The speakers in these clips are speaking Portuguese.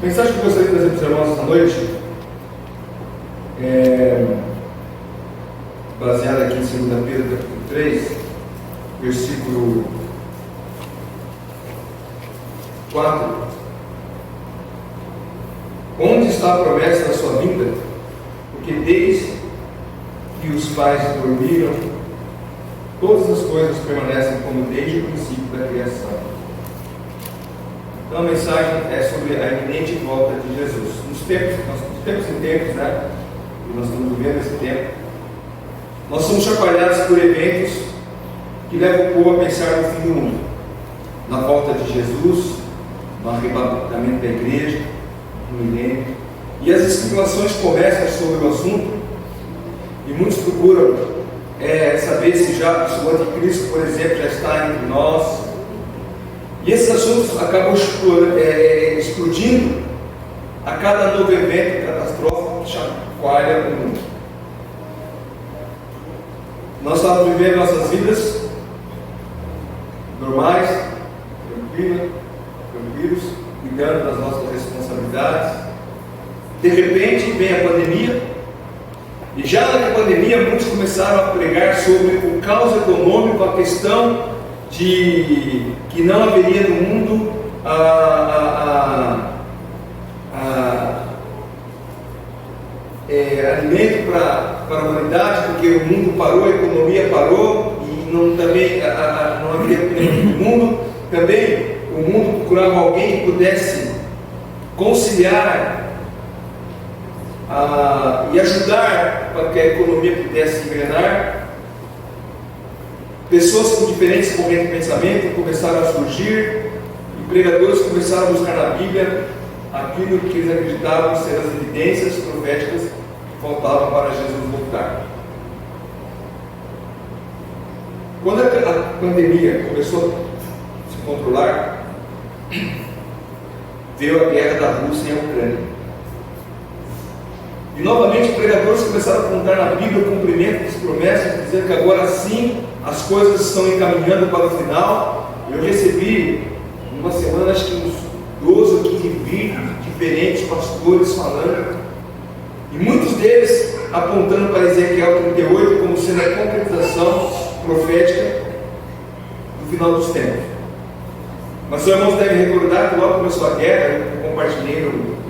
A mensagem que eu gostaria de trazer para os irmãos esta noite é baseada aqui em 2 Pedro, capítulo 3, versículo 4. Onde está a promessa da sua vinda? Porque desde que os pais dormiram, todas as coisas permanecem como desde o princípio da criação. Então a mensagem é sobre a iminente volta de Jesus. Nos tempos em tempos, né? E nós estamos vivendo esse tempo. Nós somos chacoalhados por eventos que levam o povo a pensar no fim do mundo, na volta de Jesus, no arrebatamento da igreja, no milênio. E as especulações começam sobre o assunto, e muitos procuram saber se o anticristo, por exemplo, já está entre nós. E esses assuntos acabam explodindo a cada novo evento catastrófico que chacoalha o mundo. Nós estamos vivendo nossas vidas normais, tranquilos, cuidando das nossas responsabilidades. De repente vem a pandemia, e já na pandemia muitos começaram a pregar sobre o caos econômico, a questão de que não haveria no mundo alimento para a humanidade, porque o mundo parou, a economia parou, e não haveria alimento no mundo. Também o mundo procurava alguém que pudesse conciliar e ajudar para que a economia pudesse engrenar. Pessoas com diferentes correntes de pensamento começaram a surgir, e pregadores começaram a buscar na Bíblia aquilo que eles acreditavam ser as evidências proféticas que faltavam para Jesus voltar. Quando a pandemia começou a se controlar, veio a guerra da Rússia e a Ucrânia. E novamente pregadores começaram a apontar na Bíblia o cumprimento das promessas, dizendo que agora sim as coisas estão encaminhando para o final. Eu recebi uma semana, acho que uns 12 ou 15 vídeos diferentes, pastores falando, e muitos deles apontando para Ezequiel 38 como sendo a concretização profética do final dos tempos. Mas os irmãos devem recordar que logo começou a guerra. Eu compartilhei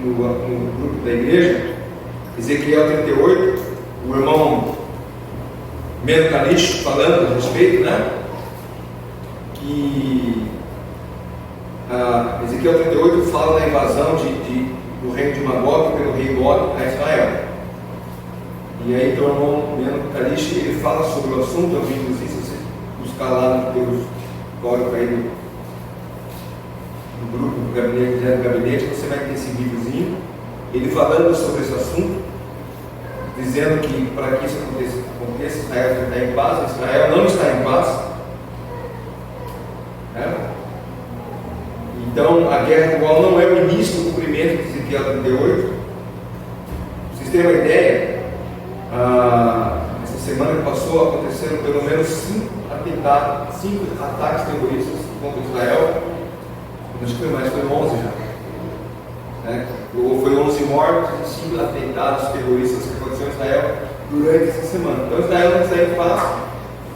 no grupo da igreja Ezequiel 38, o irmão Meno Canicho falando a respeito, né? Que Ezequiel 38 fala da invasão do reino de Magog pelo rei Og a Israel. E aí então o irmão Meno Canicho ele fala sobre o assunto. Eu vi, inclusive, se você buscar lá no teu histórico aí no grupo do gabinete, você vai ter esse videozinho, ele falando sobre esse assunto, dizendo que para que isso aconteça, Israel está em paz. Israel não está em paz. Então a guerra atual não é o início do cumprimento de Ezequiel 38. Para vocês terem uma ideia, essa semana que passou aconteceram pelo menos 5 ataques terroristas contra Israel. Acho que foi mais, foi 11 já. Foi 11 mortos e 5 atentados terroristas que aconteceram em Israel durante essa semana. Então Israel não está em paz,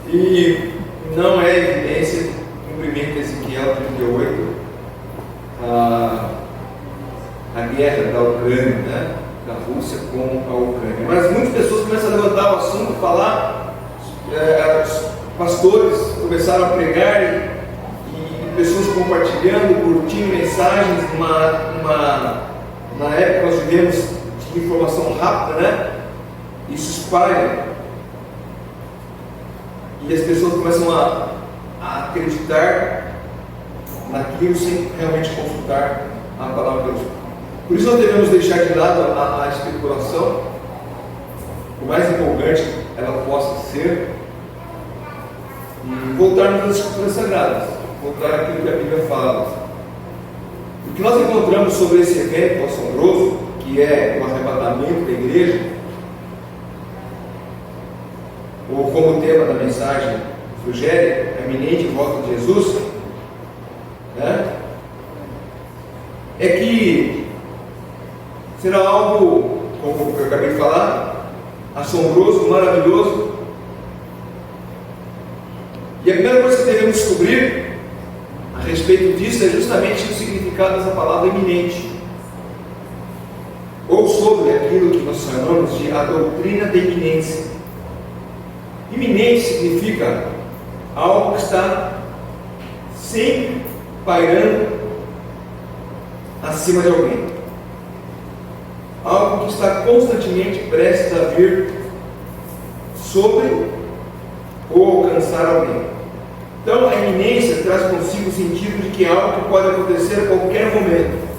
e não é evidência do cumprimento de Ezequiel 38, a guerra da Ucrânia, né? Da Rússia com a Ucrânia. Mas muitas pessoas começam a levantar o assunto, falar, os pastores começaram a pregar, e pessoas compartilhando, curtindo mensagens. Na época nós vivemos de informação rápida, né? Isso espalha, e as pessoas começam a acreditar naquilo sem realmente consultar a palavra de Deus. Por isso nós devemos deixar de lado a especulação, por mais empolgante ela possa ser, e voltarmos às Escrituras Sagradas, voltar àquilo que a Bíblia fala. O que nós encontramos sobre esse evento assombroso, que é o arrebatamento da igreja, ou como o tema da mensagem sugere, a iminente volta de Jesus, né? É que será algo, como eu acabei de falar, assombroso, maravilhoso. E a primeira coisa que devemos descobrir a respeito disso é justamente o significado dessa palavra iminente, ou sobre aquilo que nós chamamos de a doutrina da iminência. Iminente significa algo que está sempre pairando acima de alguém, algo que está constantemente prestes a vir sobre ou alcançar alguém. Então a iminência traz consigo o sentido de que é algo que pode acontecer a qualquer momento.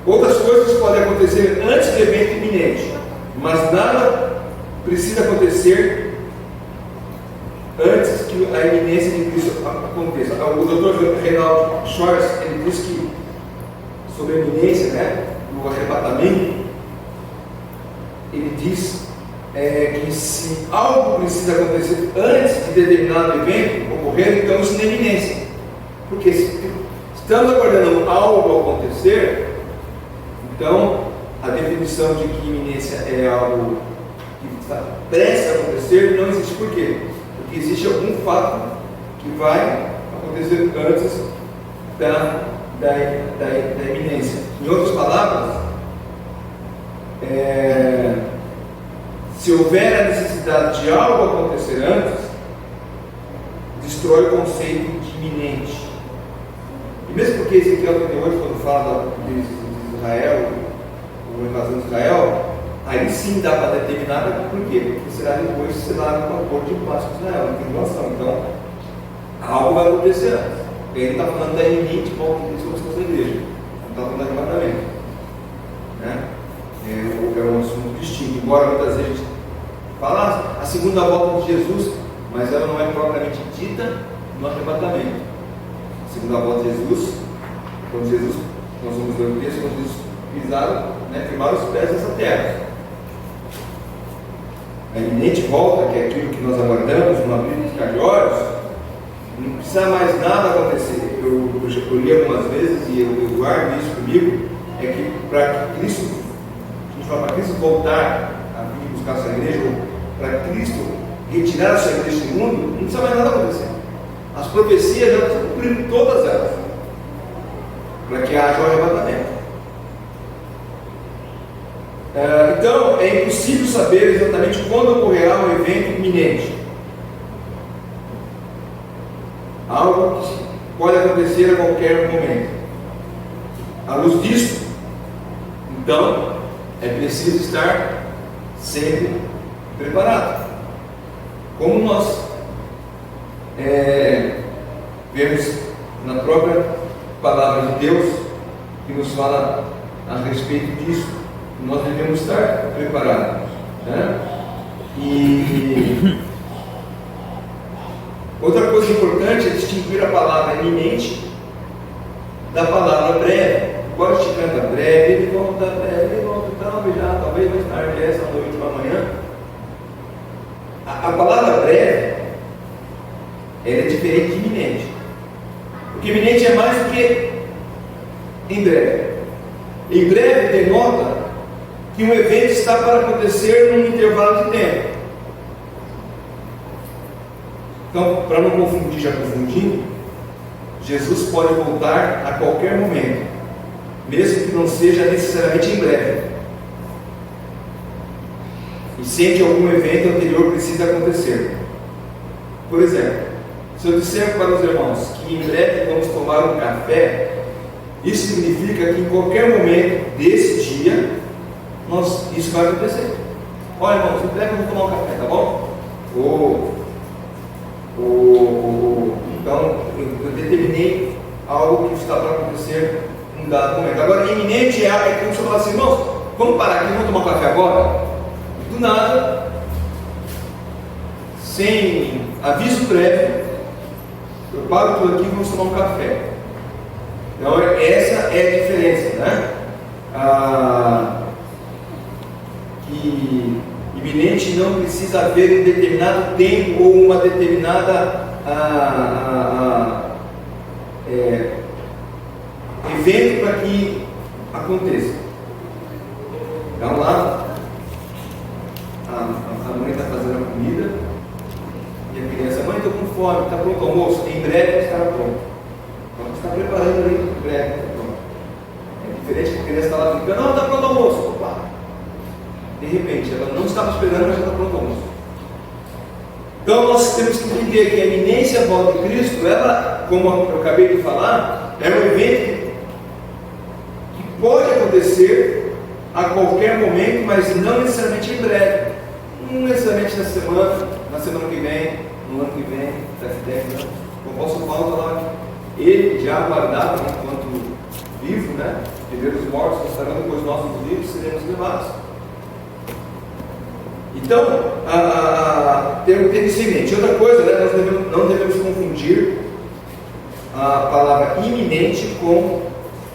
Outras coisas podem acontecer antes do evento iminente, mas nada precisa acontecer antes que a iminência de Cristo aconteça. O Dr. Reinaldo Schwartz, ele diz que sobre a iminência, do arrebatamento, ele diz que se algo precisa acontecer antes de determinado evento ocorrer, então isso não é iminência, porque se estamos aguardando algo acontecer, então a definição de que iminência é algo que está prestes a acontecer não existe. Por quê? Porque existe algum fato que vai acontecer antes da iminência. Em outras palavras, se houver a necessidade de algo acontecer antes, destrói o conceito de iminente. E mesmo porque Ezequiel 38, quando fala de Israel, ou invasão de Israel, aí sim dá para determinar por quê? Porque será depois selado com o acordo de paz com Israel, não tem relação. Então, algo vai acontecer antes. Ele está falando da iminente volta de Cristo da igreja, não está falando de arrebatamento. É um assunto distinto, embora muitas vezes a gente fala a segunda volta de Jesus, mas ela não é propriamente dita no arrebatamento. A segunda volta de Jesus, quando Jesus, nós vamos ler o texto, quando Jesus pisaram, firmaram os pés nessa terra. A iminente volta, que é aquilo que nós aguardamos, no abrir de olhos, não precisa mais nada acontecer. Eu li algumas vezes e eu guardo isso comigo, é que para que Cristo, a gente fala, para Cristo voltar a vir buscar a sua igreja, ou para Cristo retirar a sua igreja do mundo, não precisa mais nada acontecer. As profecias já estão cumprindo todas elas, para que haja o arrebatamento. Então, é impossível saber exatamente quando ocorrerá um evento iminente. Algo que pode acontecer a qualquer momento. À luz disso, então, é preciso estar sempre preparado. Como nós vemos na própria palavra de Deus, que nos fala a respeito disso, nós devemos estar preparados. E outra coisa importante é distinguir a palavra iminente da palavra breve. Agora a gente canta breve, ele volta, talvez mais tarde, essa noite ou amanhã. A palavra breve, ela é diferente de iminente. Porque iminente é mais do que em breve. Em breve denota que um evento está para acontecer num intervalo de tempo. Então, para não confundir, já confundindo, Jesus pode voltar a qualquer momento, mesmo que não seja necessariamente em breve, e sem que algum evento anterior precise acontecer. Por exemplo, se eu disser para os irmãos que em breve vamos tomar um café, isso significa que em qualquer momento desse dia isso vai acontecer. Olha, irmãos, em breve vamos tomar um café, tá bom? Então eu determinei algo que está para acontecer em um dado momento. Agora, iminente é como se eu falasse assim: irmãos, vamos parar aqui, vamos tomar um café agora? Do nada, sem aviso prévio, eu paro tudo aqui e vamos tomar um café. Então essa é a diferença, que iminente não precisa haver um determinado tempo ou uma determinada evento para que aconteça. Então lá, a mãe está fazendo a comida, e a criança, mãe, estou com fome, está pronto o almoço? Em breve estará pronto. Então você está preparando ali, em breve está pronto. É diferente que a criança está lá brincando, não, está pronto o almoço. Opa. De repente, ela não estava esperando, mas já está pronto o almoço. Então nós temos que entender que a iminência à volta de Cristo, ela, como eu acabei de falar, é um evento que pode acontecer a qualquer momento, mas não necessariamente em breve. Não necessariamente na semana que vem, no ano que vem, daqui 10 anos. O apóstolo Paulo fala que ele já aguardava enquanto vivo, né? Primeiro os mortos estarão, depois nós os vivos seremos levados. Então, tem isso em mente. Outra coisa, né, nós não devemos confundir a palavra iminente com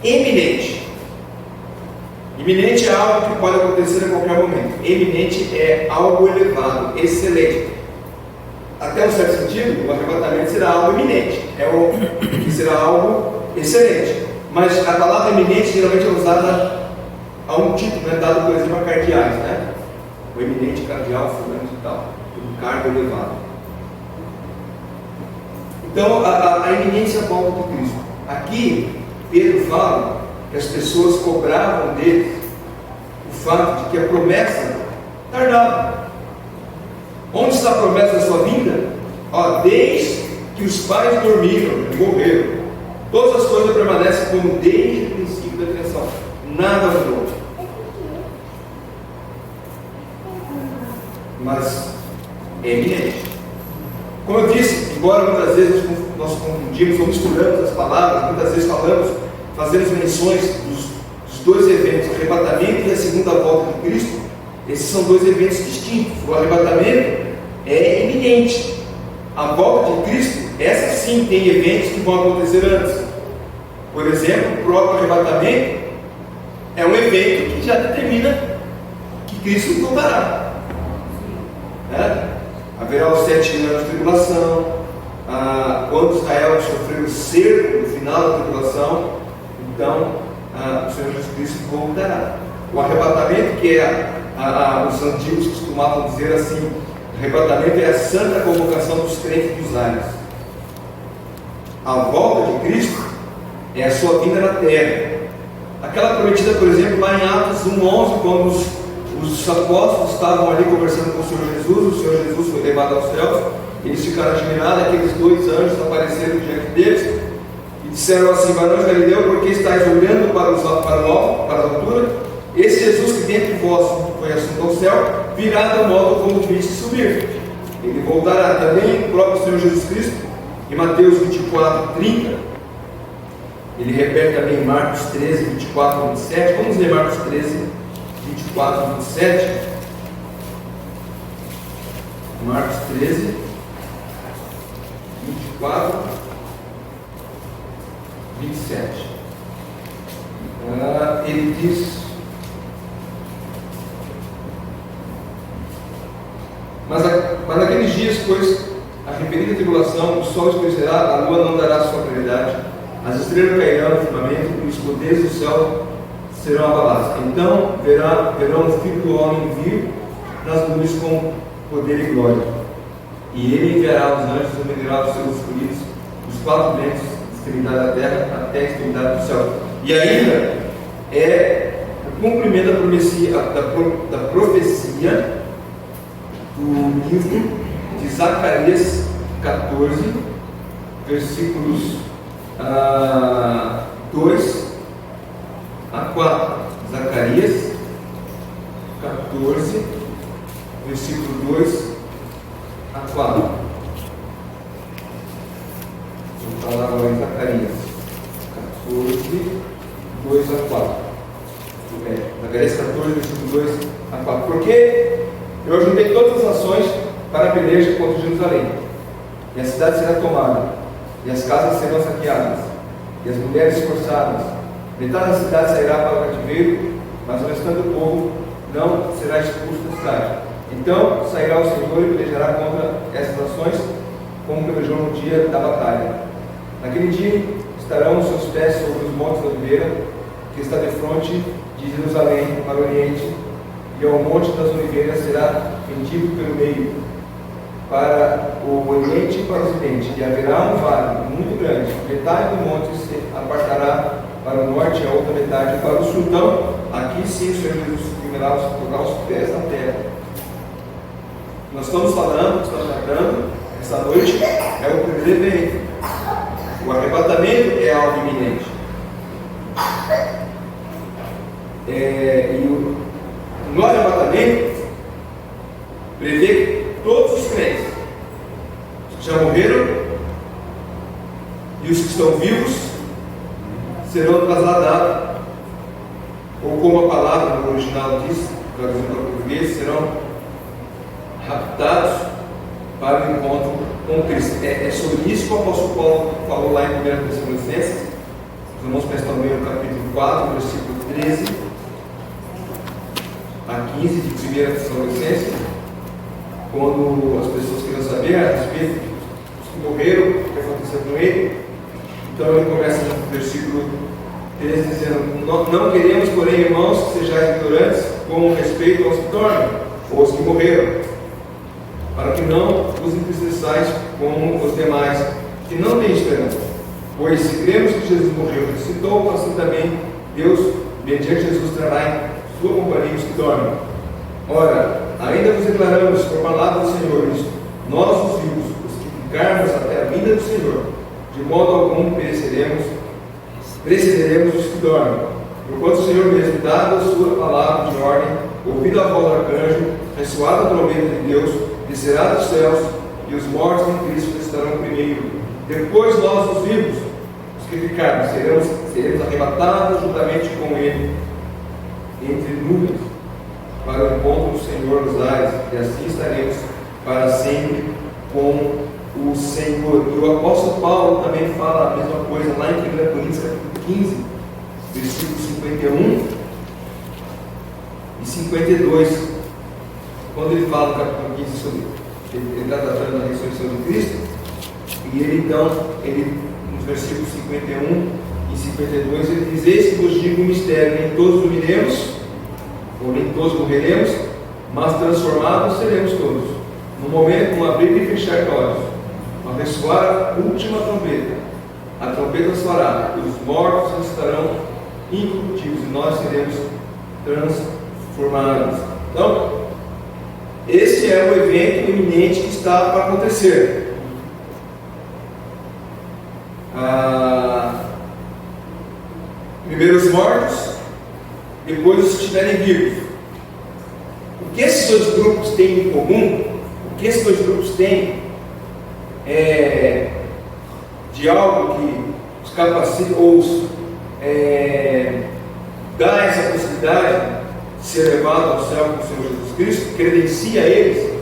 eminente. Iminente é algo que pode acontecer a qualquer momento. Eminente é algo elevado, excelente. Até um certo sentido, o arrebatamento será algo iminente, que será algo excelente. Mas a palavra eminente geralmente é usada a um título, né, dado, por exemplo, a cardeais, né? O eminente cardeal, fulano e tal, um cargo elevado. Então, a iminência volta de Cristo. Aqui, Pedro fala que as pessoas cobravam dele o fato de que a promessa tardava. Onde está a promessa da sua vinda? Desde que os pais dormiram e morreram, todas as coisas permanecem como desde o princípio da criação. Nada mudou. Mas é eminente. Como eu disse, embora muitas vezes nós confundimos ou misturamos as palavras, muitas vezes fazemos menções dos dois eventos, o arrebatamento e a segunda volta de Cristo. Esses são dois eventos distintos. O arrebatamento é iminente. A volta de Cristo, essa sim tem eventos que vão acontecer antes. Por exemplo, o próprio arrebatamento é um evento que já determina que Cristo voltará. Haverá os 7 anos de tribulação, quando Israel sofreu o cerco no final da tribulação, então o Senhor Jesus Cristo voltará. O arrebatamento, que os antigos costumavam dizer assim, o arrebatamento é a santa convocação dos crentes dos ares. A volta de Cristo é a sua vinda na terra. Aquela prometida, por exemplo, lá em Atos 1:11, quando os apóstolos estavam ali conversando com o Senhor Jesus, o Senhor Jesus foi levado aos céus, eles ficaram admirados, aqueles 2 anjos apareceram diante deles e disseram assim: varões de Galileu, por que estáis olhando para o alto, para a altura? Esse Jesus que dentre vós foi assunto ao céu, virá do modo como viste subir. Ele voltará. Também o próprio Senhor Jesus Cristo, em Mateus 24:30, ele repete também em Marcos 13, 24, 27. Vamos ler Marcos 13, 24, 27. Marcos 13, 24, 27. Ele diz: mas naqueles dias, pois a referida tribulação, o sol escurecerá, a lua não dará sua claridade, as estrelas cairão no firmamento e os poderes do céu serão abalados. Então verão o Filho do Homem vir nas nuvens com poder e glória. E ele enviará os anjos e medirá os seus escolhidos, os 4 ventos, de extremidade da terra até a extremidade do céu. E ainda é o cumprimento da profecia do livro de Zacarias 14, versículos 2 a 4. Zacarias 14, versículo 2 a 4. Vou falar agora em Zacarias 14, 2 a 4. Zacarias 14, versículo 2 a 4. Porque eu ajuntei todas as nações para a peleja contra Jerusalém, e a cidade será tomada, e as casas serão saqueadas, e as mulheres esforçadas. Metade da cidade sairá para o cativeiro, mas o restante do povo não será expulso da cidade. Então sairá o Senhor e pelejará contra essas nações, como pelejou no dia da batalha. Naquele dia estarão os seus pés sobre os montes da oliveira, que está de frente de Jerusalém para o Oriente, e ao Monte das Oliveiras será fendido pelo meio, para o Oriente e para o Ocidente, e haverá um vale muito grande, metade do monte se apartará para o norte e a outra metade para o sul. Então, aqui sim o Senhor Jesus primeiro colocar os pés na terra. Nós estamos tratando, essa noite é o primeiro evento. O arrebatamento é algo iminente. No arrebatamento, prevê que todos os crentes, os que já morreram e os que estão vivos, serão trasladados, ou como a palavra no original diz, traduzindo para o português, serão raptados para o encontro com Cristo. É sobre isso que o apóstolo Paulo falou lá em 1 Tessalonicenses. Os irmãos prestam bem no capítulo 4, versículo 13 a 15 de 1 Tessalonicenses, quando as pessoas queriam saber a respeito dos que morreram, o que aconteceu com ele. Então ele começa no versículo 13 dizendo: não queremos, porém, irmãos, que sejais ignorantes com respeito aos que dormem, ou aos que morreram, para que não vos entristeçais como os demais, que não têm esperança. Pois se cremos que Jesus morreu e ressuscitou, assim também Deus, mediante Jesus, trará em sua companhia os que dormem. Ora, ainda vos declaramos por palavra do Senhor isto: nós, os vivos, os que ficarmos até a vinda do Senhor, de modo algum precederemos os que dormem. Porquanto o Senhor mesmo, dado a sua palavra de ordem, ouvido a voz do arcanjo, ressoada a trombeta de Deus, descerá dos céus, e os mortos em Cristo estarão primeiro. Depois nós, os vivos, os que ficarmos, seremos arrebatados juntamente com Ele entre nuvens, para o encontro do Senhor nos ares, e assim estaremos para sempre com o Senhor. E o apóstolo Paulo também fala a mesma coisa lá em 1 Coríntios capítulo 15, versículos 51 e 52, quando ele fala no capítulo 15 sobre, ele está tratando da ressurreição de Cristo, e ele nos versículos 51 e 52, ele diz: eis que vos digo um mistério, nem todos dormiremos, ou nem todos morreremos, mas transformados seremos todos, no momento, no abrir e fechar de olhos, ao ressoar a última trombeta. A trombeta soará, e os mortos estarão incorruptíveis, e nós seremos transformados. Então, esse é o evento iminente que está para acontecer. Primeiro os mortos, depois os que estiverem vivos. O que esses dois grupos têm em comum? O que esses dois grupos têm de algo que os capacita ou dá essa possibilidade de ser levado ao céu com o Senhor Jesus Cristo, credencia eles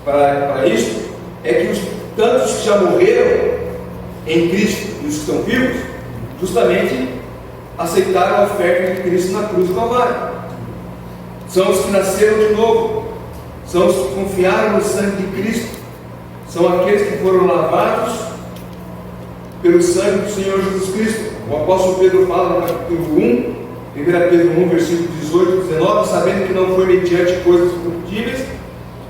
para isso, é que tantos que já morreram em Cristo e os que estão vivos, justamente aceitaram a oferta de Cristo na cruz do Calvário. São os que nasceram de novo, são os que confiaram no sangue de Cristo, são aqueles que foram lavados pelo sangue do Senhor Jesus Cristo. O apóstolo Pedro fala no capítulo 1, 1 Pedro 1, versículo 18 e 19, sabendo que não foi mediante coisas corruptíveis,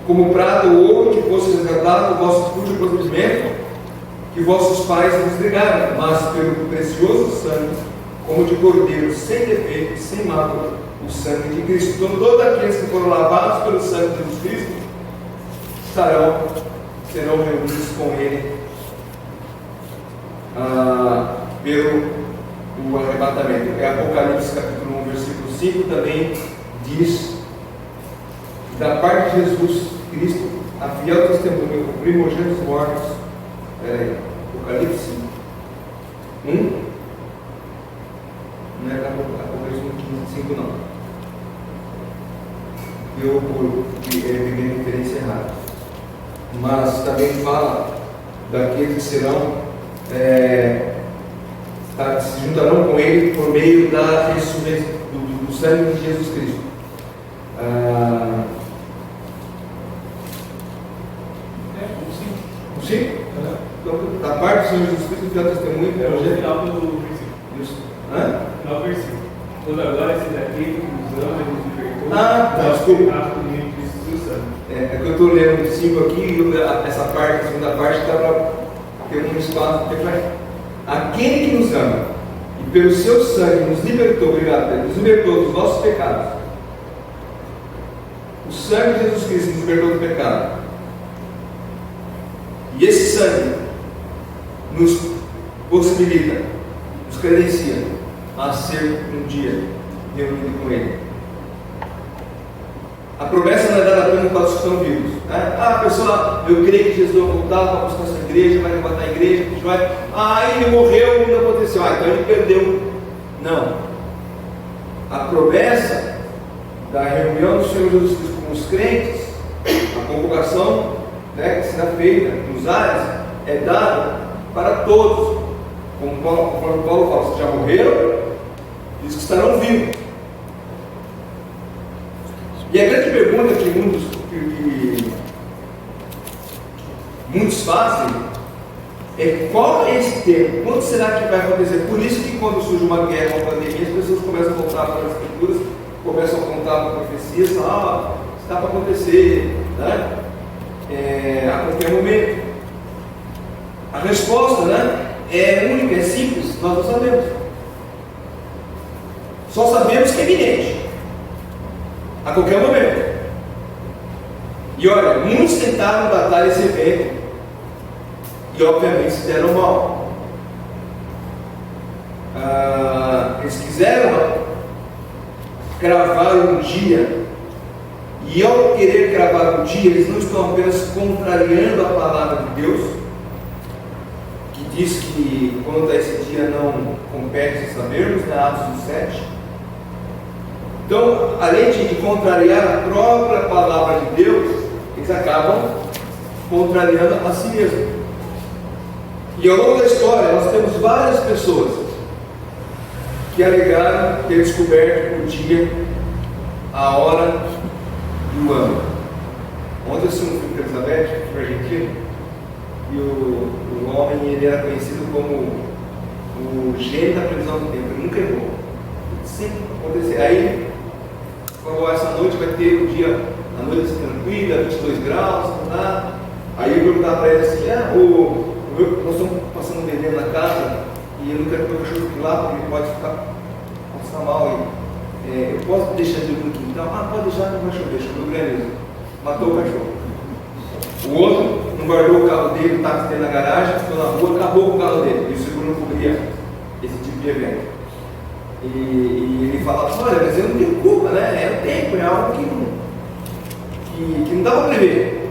como prata ou ouro, que fosse resgatado do vosso fútil procedimento, que vossos pais vos negaram, mas pelo precioso sangue, como de cordeiro, sem defeito e sem mácula, o sangue de Cristo. Então, todos aqueles que foram lavados pelo sangue de Jesus Cristo serão reunidos com Ele pelo o arrebatamento. Apocalipse capítulo 1, versículo 5 também diz: da parte de Jesus Cristo, a fiel testemunha, o primogênito dos mortos. Apocalipse 1, não é Apocalipse 1, 5 não. Eu peguei a referência errada. Mas também fala daqueles que serão se juntarão com Ele por meio da ressurreição do sangue de Jesus Cristo. Sim? Então, da parte do Senhor Jesus Cristo, fiel testemunho. É o final do versículo. Final do versículo. Quando agora esse daquele que nos ama e nos libertou, tá, desculpa. É que eu estou lendo o 5 aqui, e essa parte, a segunda parte, está para ter um espaço. Aquele que nos ama e pelo seu sangue nos libertou, obrigado, nos libertou dos nossos pecados. O sangue de Jesus Cristo nos libertou do pecado. E esse sangue nos possibilita, nos credencia a ser um dia reunido com Ele. A promessa não é dada apenas para os que estão vivos. Né? Pessoal, eu creio que Jesus vai voltar para buscar essa igreja, vai levantar a igreja, a gente vai. Ele morreu, não aconteceu. Então ele perdeu. Não. A promessa da reunião do Senhor Jesus Cristo com os crentes, a convocação, né, que será feita nos ares, é dada para todos. Como Paulo fala, vocês já morreram, diz que estarão vivos. E a grande pergunta que muitos fazem é: qual é esse tempo? Quando será que vai acontecer? Por isso que quando surge uma guerra, uma pandemia, as pessoas começam a voltar para as escrituras, começam a contar para profecias, está para acontecer, né? A qualquer momento. A resposta, né, é única, é simples, nós não sabemos. Só sabemos que é iminente, a qualquer momento. E olha, muitos tentaram datar esse evento e obviamente se deram mal. Eles quiseram cravar um dia, e ao querer cravar um dia, eles não estão apenas contrariando a palavra de Deus, que diz que quando esse dia não compete sabermos, né, Atos 7. Então, além de contrariar a própria palavra de Deus, eles acabam contrariando a si mesmos. E ao longo da história, nós temos várias pessoas que alegaram ter descoberto o dia, a hora e o ano. Ontem eu assisti um filme com a Elizabeth, que foi argentino, e o homem ele era conhecido como o gênio da previsão do tempo. Ele nunca errou. Sempre acontecia. Aí falou: essa noite vai ter um dia, a noite assim, tranquila, 22 graus, tá? Aí eu perguntava para ele assim: nós estamos passando um veneno na casa e eu não quero que o meu cachorro fique lá, porque ele pode passar mal aí. Eu posso deixar ele no quintal? Pode deixar, não vai chover, choveu granizo. Matou o cachorro. O outro não guardou o carro dele, o táxi dele na garagem, ficou na rua, acabou com o carro dele. E o seguro não cobria esse tipo de evento. E ele falava: olha, mas eu não tenho culpa, né? É o tempo, é algo que não dá para prever.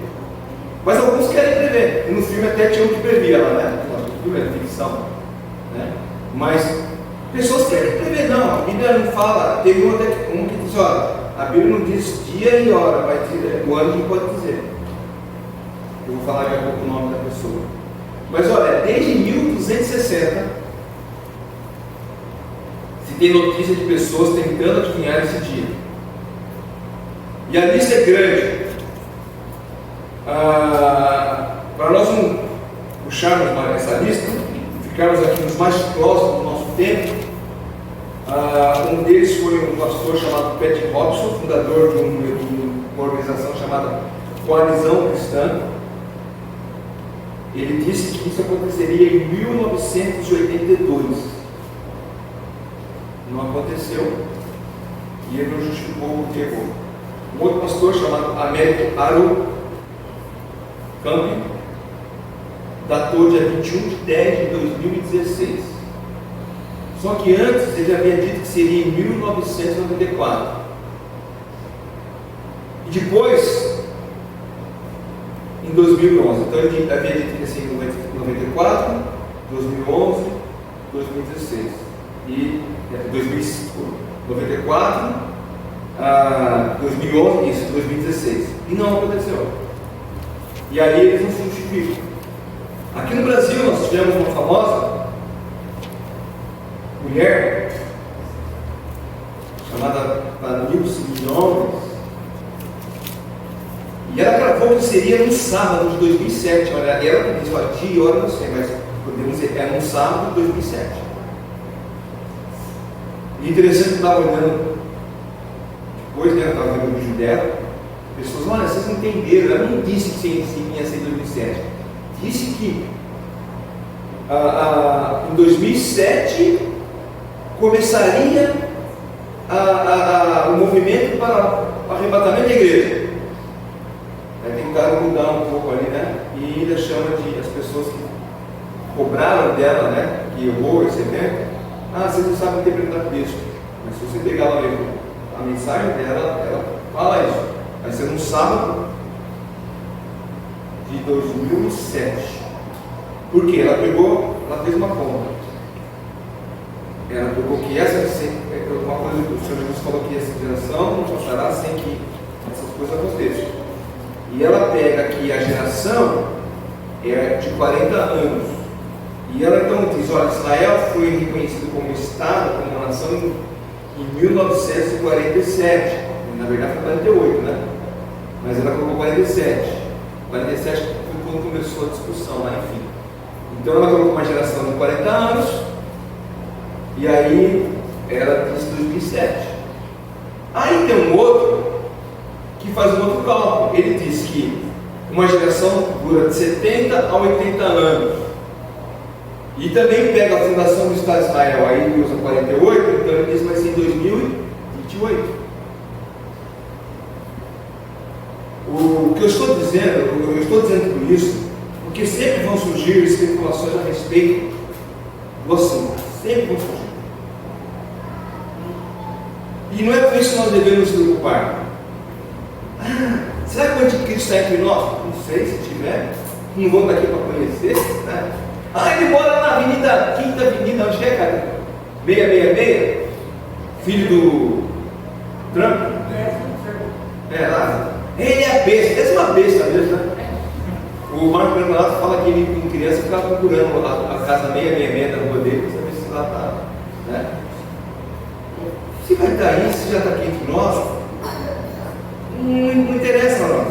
Mas alguns querem prever. E no filme até tinha um que previa lá, né? O filme é ficção, né? Mas pessoas querem prever, não. A Bíblia não fala. Teve um que diz: olha, a Bíblia não diz dia e hora, mas o ano não pode dizer. Eu vou falar daqui a pouco o nome da pessoa. Mas olha, desde 1260 se tem notícia de pessoas tentando adivinhar esse dia. E a lista é grande. Para nós não puxarmos mais essa lista, ficarmos aqui nos mais próximos do nosso tempo, um deles foi um pastor chamado Pat Robson, fundador de uma organização chamada Coalizão Cristã. Ele disse que isso aconteceria em 1982. Não aconteceu, e ele não justificou o que errou. Um outro pastor chamado Américo Aro Campi datou dia 21 de 10 de 2016. Só que antes ele havia dito que seria em 1994. E depois, em 2011. Então ele havia dito que ia ser em 94, 2011, 2016. E 94, 2011, isso, 2016. E não aconteceu. E aí eles não se justificam. Aqui no Brasil nós tivemos uma famosa mulher chamada Nilce Guimarães, e ela gravou que seria num sábado de 2007. Olha, ela que diz: olha, dia e hora não sei, mas podemos dizer que é num sábado de 2007. E interessante que eu estava olhando depois, né? Eu estava vendo o vídeo dela. Pessoas, olha, vocês entenderam. Ela não disse que ia ser em 2007. Disse que em 2007 começaria o movimento para o arrebatamento da igreja. Aí tem que mudar um pouco ali, né? E ainda chama de as pessoas que cobraram dela, né? Que errou esse evento. Vocês não sabem interpretar texto. Mas se você pegar lá a mensagem dela, ela fala isso. Vai ser um sábado de 2007. Por quê? Ela fez uma conta. Ela pegou que uma coisa que o Senhor Jesus falou que essa geração não passará sem que essas coisas aconteçam. E ela pega que a geração é de 40 anos. E ela então diz, olha, Israel foi reconhecido como Estado, como uma nação em 1947. Na verdade foi 48, né? Mas ela colocou 47. 47 foi quando começou a discussão lá, enfim. Então ela colocou uma geração de 40 anos. E aí ela diz 2007. Aí tem um outro que faz um outro cálculo. Ele diz que uma geração dura de 70 a 80 anos. E também pega a fundação do Estado de Israel, aí ele usa 48, então ele diz que vai ser em 2028. O que eu estou dizendo por isso, porque sempre vão surgir especulações a respeito do assunto. Sempre vão surgir. E não é por isso que nós devemos nos preocupar. Será que o anticristo está entre nós? Não sei, se tiver. Não vamos daqui para conhecer, né? Ele mora na Avenida, Quinta Avenida, onde é, cara? 666? Filho do Trump? Lá. Ele é besta, é uma besta mesmo, né? O Marco Bernardo fala que ele, como criança, ficava procurando a casa 666 da rua dele, para saber se lá está, né? Se vai estar aí, se já está aqui entre nós, não interessa a nós.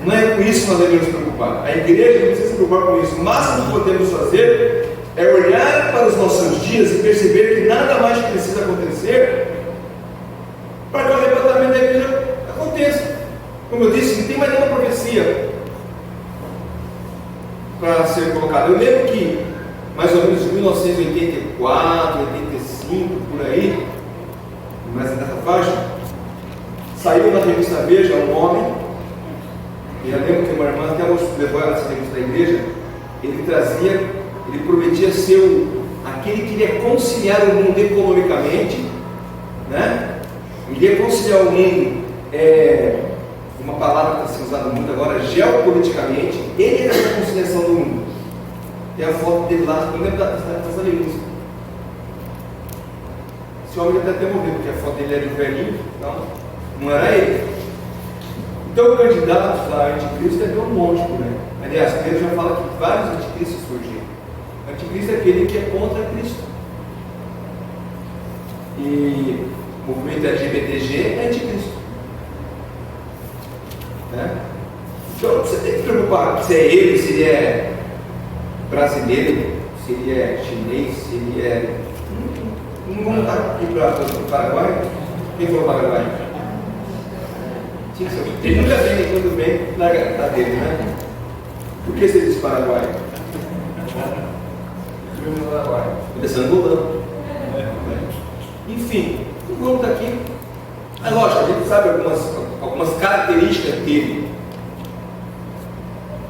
Não é com isso que nós devemos nos preocupar. A igreja não precisa se preocupar com isso. O máximo que podemos fazer é olhar para os nossos dias e perceber que nada mais precisa acontecer para que o arrebatamento da igreja aconteça. Como eu disse, não tem mais nenhuma profecia para ser colocada. Eu lembro que mais ou menos em 1984, 85, por aí, mais nessa faixa, saiu na revista Veja um homem. E eu lembro que uma irmã até levou essa revista da igreja. Ele prometia ser aquele que iria conciliar o mundo economicamente, né? Iria conciliar o mundo, uma palavra que está sendo usada muito agora, geopoliticamente. Ele era a conciliação do mundo. Tem a foto dele lá, eu lembro dessa denúncia. Esse homem deve até morrido, porque a foto dele era de velhinho, então não era ele. Então, o candidato a anticristo é um monte por aí. Aliás, Pedro já fala que vários anticristos surgiram. O anticristo é aquele que é contra Cristo. E o movimento LGBTG é anticristo. Né? Então, você tem que se preocupar se é ele, se ele é brasileiro, se ele é chinês, se ele é. Não vamos estar aqui para o Paraguai? Quem for o Paraguai? Ele nunca vem nem quando vem na dele, né? Por que você diz Paraguai? Começando mudando. Enfim, vamos estar aqui. É lógico, a gente sabe algumas características dele,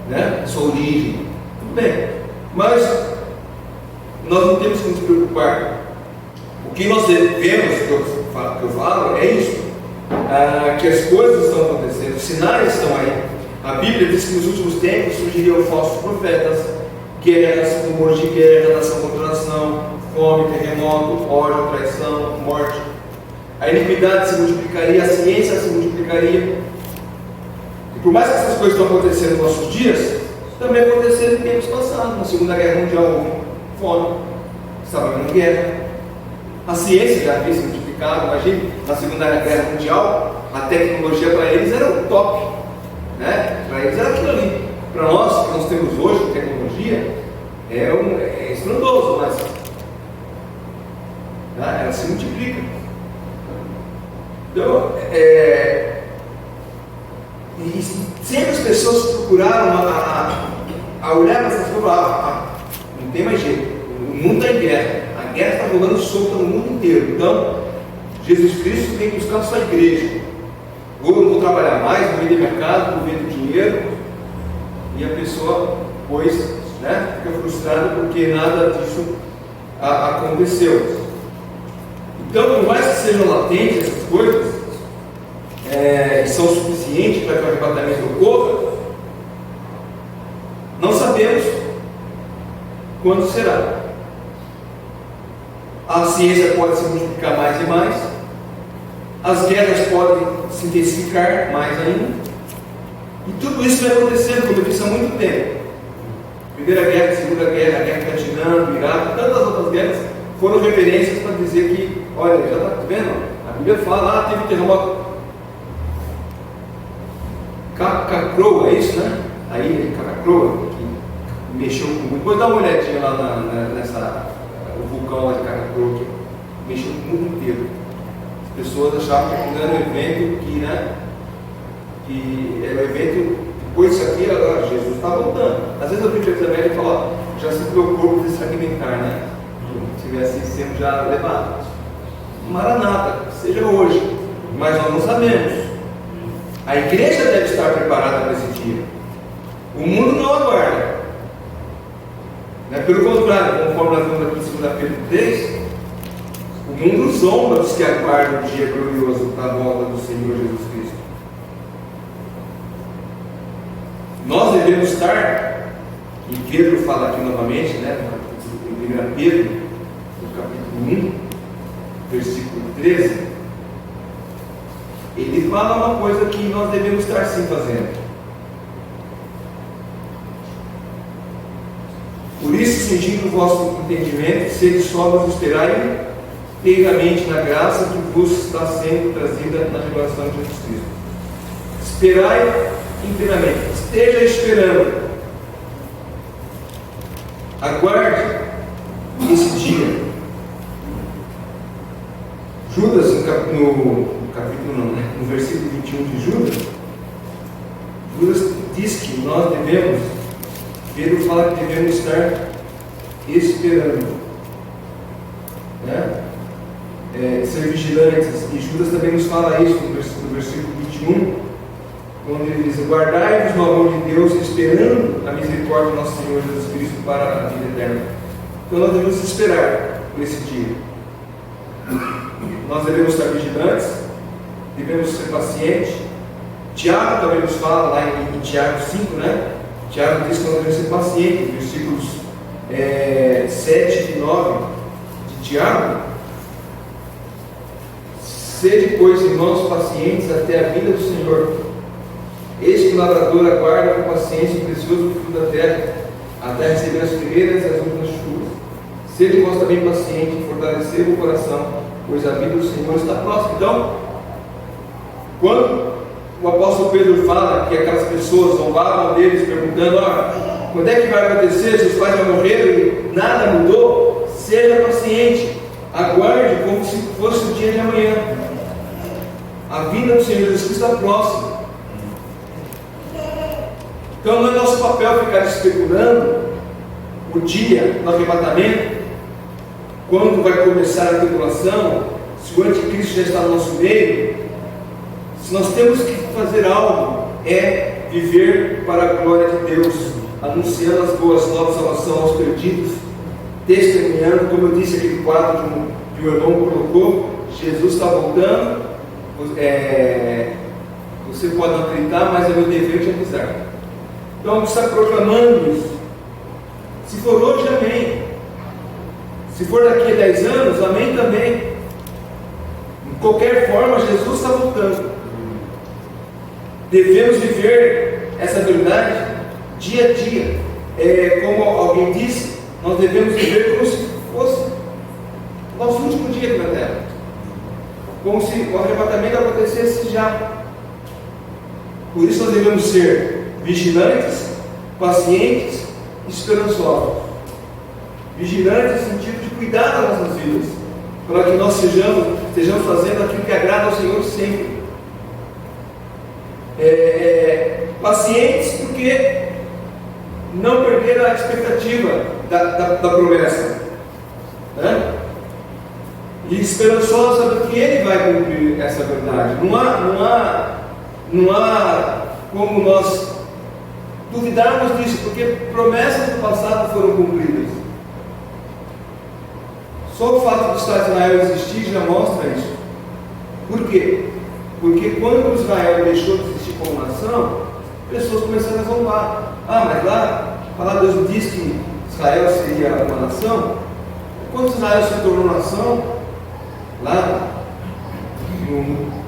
né? Sua origem, tudo bem, mas nós não temos que nos preocupar. O que nós devemos, que eu falo, é isso. Que as coisas estão acontecendo, os sinais estão aí. A Bíblia diz que nos últimos tempos surgiriam falsos profetas, guerras, rumores de guerra, nação contra nação, fome, terremoto, ódio, traição, morte. A iniquidade se multiplicaria, a ciência se multiplicaria. E por mais que essas coisas estão acontecendo nos nossos dias, também aconteceram em tempos passados. Na Segunda Guerra Mundial houve fome, estava havendo guerra. A ciência já havia se multiplicado. Imagine, na Segunda Guerra Mundial, a tecnologia para eles era o top, né? Para eles era aquilo ali. Para nós, que nós temos hoje, tecnologia, é estrondoso, mas Tá? Ela se multiplica. Então, e sempre as pessoas procuraram a olhar para essas coisas e falar, não tem mais jeito, o mundo está em guerra, a guerra está rolando solta no mundo inteiro. Então, Jesus Cristo vem buscar a sua igreja. Ou eu não vou trabalhar mais, vou vender minha casa, vou vender dinheiro, e a pessoa, pois, fica frustrada porque nada disso aconteceu. Então, por mais que sejam latentes essas coisas, e são suficientes para que o arrebatamento ocorra, não sabemos quando será. A ciência pode se multiplicar mais e mais, as guerras podem se intensificar mais ainda, e tudo isso vai acontecendo, como eu disse, há muito tempo. Primeira Guerra, Segunda Guerra, a Guerra do Vietnã, do Iraque, tantas outras guerras foram referências para dizer que, olha, já está vendo? A Bíblia fala, teve terremoto. Cacroa, é isso, né? A ilha de Cacroa, que mexeu com muito. Depois dá uma olhadinha lá o vulcão lá de Cacroa, que mexeu com o mundo inteiro. As pessoas achavam que aquilo era um evento que era um evento, depois disso aqui, agora Jesus está voltando. Às vezes eu vi o também e falo, já se preocupou de se fragmentar, né? Se tivesse sendo já levado. Maranata, seja hoje, mas nós não sabemos. A igreja deve estar preparada para esse dia. O mundo não aguarda. Pelo contrário, conforme nós vamos aqui em 2 Pedro 3, o mundo zomba dos que aguardam o dia glorioso da volta do Senhor Jesus Cristo. Nós devemos estar, e Pedro fala aqui novamente, em 1 Pedro, no capítulo 1, versículo 13, ele fala uma coisa que nós devemos estar sim fazendo. Por isso, cingindo o vosso entendimento, sede sóbrios, esperai inteiramente na graça que vos está sendo trazida na revelação de Jesus Cristo. Esperai inteiramente, esteja esperando, aguarde esse dia. Judas, no versículo 21 de Judas diz que nós devemos, Pedro fala que devemos estar esperando, ser vigilantes, e Judas também nos fala isso no versículo 21, onde ele diz, guardai-vos no amor de Deus, esperando a misericórdia do nosso Senhor Jesus Cristo para a vida eterna. Então nós devemos esperar por esse dia. Nós devemos estar vigilantes, devemos ser pacientes. Tiago também nos fala lá em Tiago 5, Tiago diz que nós devemos ser pacientes, versículos 7 e 9 de Tiago. Sede, pois, irmãos, pacientes até a vinda do Senhor. Eis que o lavrador aguarda com paciência o precioso fruto da terra, até receber as primeiras e as últimas chuvas. Sede vós também pacientes e fortalecer o coração, pois a vida do Senhor está próxima. Então, quando o apóstolo Pedro fala que aquelas pessoas zombavam deles, perguntando, quando é que vai acontecer, seus pais já morreram e nada mudou, seja paciente, aguarde como se fosse o dia de amanhã. A vinda do Senhor Jesus Cristo está próxima. Então não é nosso papel ficar especulando o dia do arrebatamento, quando vai começar a tribulação, se o anticristo já está no nosso meio. Se nós temos que fazer algo, é viver para a glória de Deus, anunciando as boas novas, salvação aos perdidos, testemunhando, como eu disse, aquele quadro que o irmão colocou, Jesus está voltando, você pode não acreditar, mas é meu dever te avisar. Então, está proclamando isso. Se for hoje, amém. Se for daqui a 10 anos, amém também. De qualquer forma, Jesus está voltando. Devemos viver essa verdade dia a dia. Como alguém disse, nós devemos viver como se fosse o nosso último dia aqui na terra. Como se o arrebatamento acontecesse já. Por isso nós devemos ser vigilantes, pacientes e esperançosos. Vigilantes no sentido de cuidar das nossas vidas. para que nós estejamos fazendo aquilo que agrada ao Senhor sempre. Pacientes porque não perderam a expectativa da promessa, né? E esperançosos sabendo que Ele vai cumprir essa verdade. Não há como nós duvidarmos disso, porque promessas do passado foram cumpridas. Só o fato do Estado de Israel existir já mostra isso. Por quê? Porque quando Israel deixou de existir como nação, pessoas começaram a zombar. Mas lá, a palavra de Deus diz que Israel seria uma nação. Quando Israel se tornou nação, lá,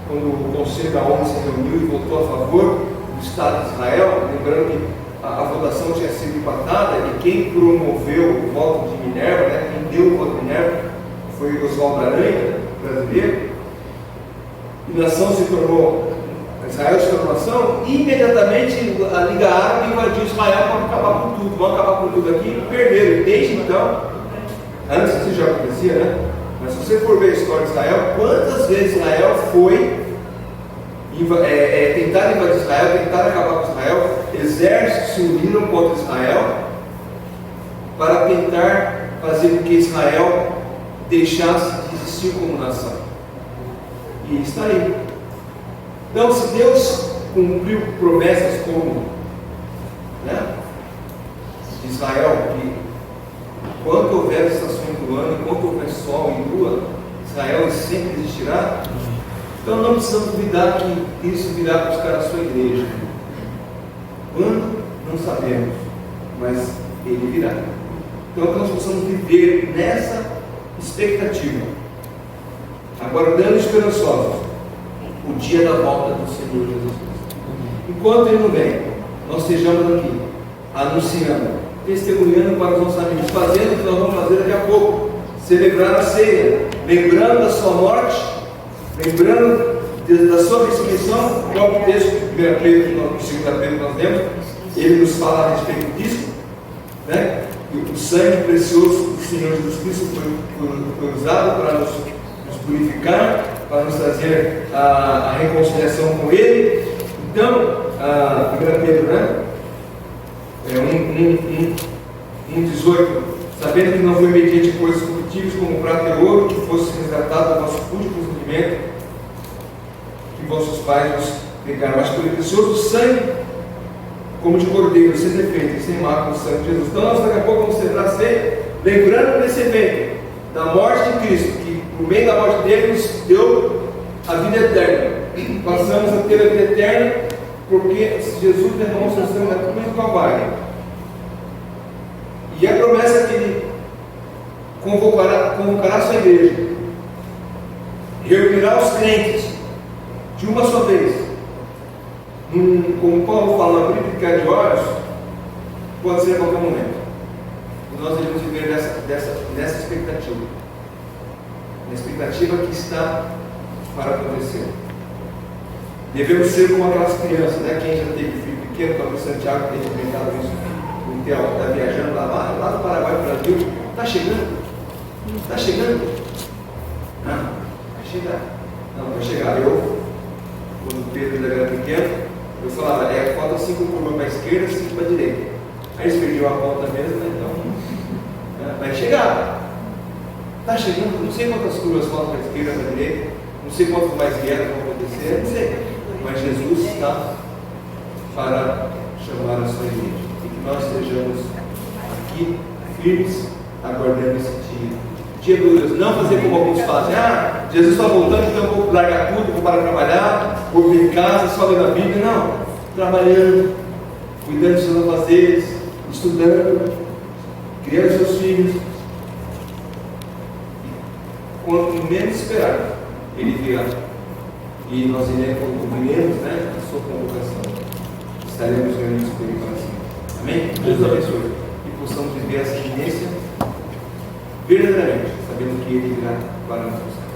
quando o Conselho da ONU se reuniu e votou a favor do Estado de Israel, lembrando que a votação tinha sido empatada e quem promoveu o voto de Minerva, né, quem deu o voto de Minerva, foi Oswaldo Aranha, brasileiro, e nação se tornou, Israel se tornou nação, e imediatamente a Liga Árabe invadiu Israel para acabar com tudo, vão acabar com tudo aqui, e perderam. Desde então, antes isso já acontecia, né? Mas se você for ver a história de Israel, quantas vezes Israel foi tentar invadir Israel, tentar acabar com Israel, exércitos se uniram contra Israel para tentar fazer com que Israel deixasse de existir como nação. E está aí. Então, se Deus cumpriu promessas como, né, de Israel, que enquanto houver estações do ano, enquanto houver sol e lua, Israel sempre existirá. Então não precisamos duvidar que isso virá buscar a sua igreja. Quando? Não sabemos, mas Ele virá. Então que nós possamos viver nessa expectativa, aguardando esperançosos o dia da volta do Senhor Jesus Cristo. Enquanto Ele não vem, nós estejamos aqui, anunciando, testemunhando para os nossos amigos, fazendo o que nós vamos fazer daqui a pouco, celebrar a ceia, lembrando da sua morte, lembrando da sua ressurreição. O próprio texto de 1 Pedro, no 2 Pedro que nós lemos, ele nos fala a respeito disso, né? E o sangue precioso do Senhor Jesus Cristo foi usado para nos purificar, para nos trazer a reconciliação com Ele. Então, 1 Pedro, né? 1,18, sabendo que não foi mediante coisas corruptíveis como prata e ouro que fosse resgatado do nosso fútil procedimento que vossos pais nos pegaram, mas pelo precioso sangue, como de cordeiro, sem defeito, sem mácula, o sangue de Jesus. Então nós daqui a pouco vamos celebrar a ceia, lembrando desse evento, da morte de Cristo, que por meio da morte dele nos deu a vida eterna. Passamos a ter a vida eterna porque Jesus derramou seu sangue na cruz do Calvário. E a promessa é que Ele convocará a sua igreja, reunirá os crentes de uma só vez. Como Paulo fala, abrir e ficar de olhos, pode ser a qualquer momento. E nós devemos viver nessa expectativa. Na expectativa que está para acontecer. Devemos ser como aquelas crianças, né? Quem já teve filho pequeno, como Santiago tem comentado isso, o Theo está viajando lá do Paraguai para o Brasil. Está chegando? Está chegando? Não, vai chegar. Não, vai chegar. Quando o Pedro ainda era pequeno, eu falava, falta 5 curvas para a esquerda, 5 para a direita. Aí eles perdiam a conta mesmo, né? Então, vai chegar. Está chegando, não sei quantas curvas faltam para a esquerda, para a direita, não sei quantas mais guerras vão acontecer, não sei. Mas Jesus está para chamar a sua igreja. E que nós estejamos aqui, firmes, aguardando esse dia. Dia glorioso. Não fazer como alguns fazem. Jesus está voltando, então eu vou largar tudo, vou para trabalhar, vou vir em casa, só ler a Bíblia. Não. Trabalhando, cuidando dos seus afazeres, estudando, criando seus filhos. Quanto menos esperar, Ele virá. E nós iremos, né, a sua convocação. Estaremos reunidos com Ele para sempre. Amém? Deus abençoe. E possamos viver essa iminência verdadeiramente, sabendo que Ele virá para nos buscar.